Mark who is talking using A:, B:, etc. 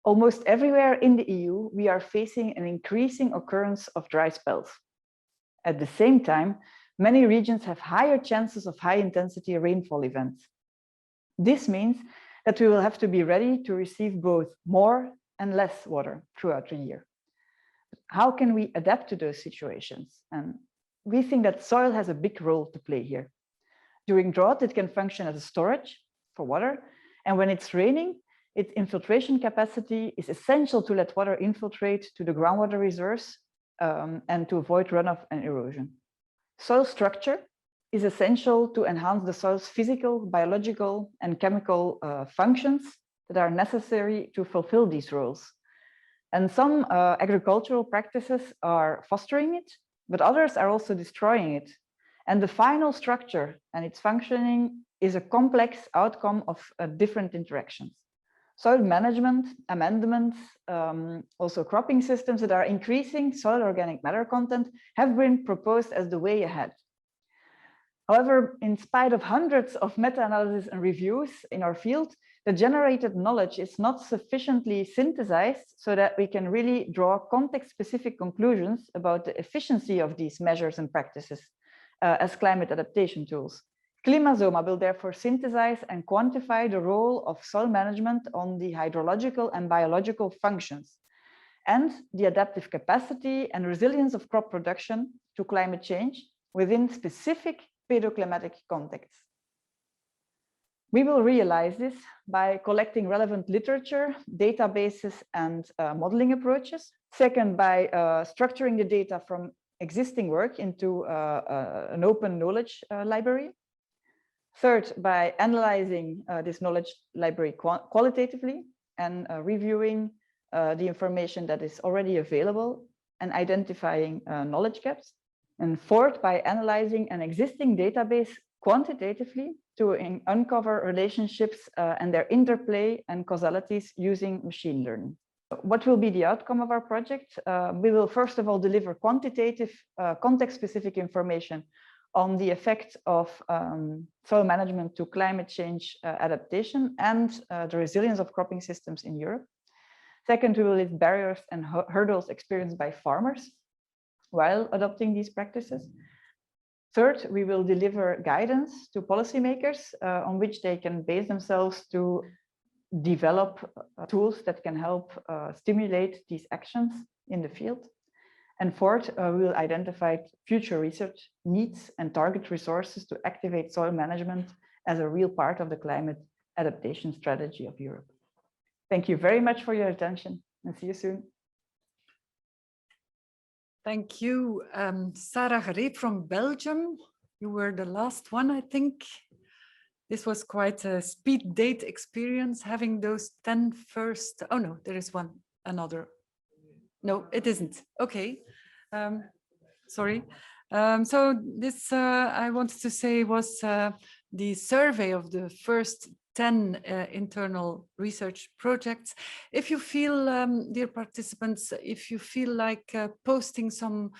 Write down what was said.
A: Almost everywhere in the EU, we are facing an increasing occurrence of dry spells. At the same time, many regions have higher chances of high-intensity rainfall events. This means that we will have to be ready to receive both more and less water throughout the year. How can we adapt to those situations? And we think that soil has a big role to play here. During drought, it can function as a storage for water, and when it's raining, its infiltration capacity is essential to let water infiltrate to the groundwater reserves and to avoid runoff and erosion. Soil structure is essential to enhance the soil's physical, biological, and chemical functions that are necessary to fulfill these roles. And some agricultural practices are fostering it, but others are also destroying it. And the final structure and its functioning is a complex outcome of different interactions. Soil management, amendments, also cropping systems that are increasing soil organic matter content have been proposed as the way ahead. However, in spite of hundreds of meta-analyses and reviews in our field, the generated knowledge is not sufficiently synthesized so that we can really draw context-specific conclusions about the efficiency of these measures and practices as climate adaptation tools. CLIMASOMA will therefore synthesize and quantify the role of soil management on the hydrological and biological functions and the adaptive capacity and resilience of crop production to climate change within specific pedoclimatic contexts. We will realize this by collecting relevant literature, databases, and modeling approaches. Second, by structuring the data from existing work into an open knowledge library. Third, by analyzing this knowledge library qualitatively and reviewing the information that is already available and identifying knowledge gaps. And fourth, by analyzing an existing database quantitatively to uncover relationships and their interplay and causalities using machine learning. What will be the outcome of our project? We will first of all deliver quantitative context-specific information on the effect of soil management to climate change adaptation and the resilience of cropping systems in Europe. Second, we will list barriers and hurdles experienced by farmers while adopting these practices. Third, we will deliver guidance to policymakers on which they can base themselves to develop tools that can help stimulate these actions in the field. And fourth, we will identify future research needs and target resources to activate soil management as a real part of the climate adaptation strategy of Europe. Thank you very much for your attention and see you soon.
B: Thank you, Sarah Garré from Belgium. You were the last one, I think. This was quite a speed date experience, having those 10 first. Oh no, there is another. No, it isn't. Okay, sorry. So this, I wanted to say, was the survey of the first 10 internal research projects. If you feel, dear participants, if you feel like posting some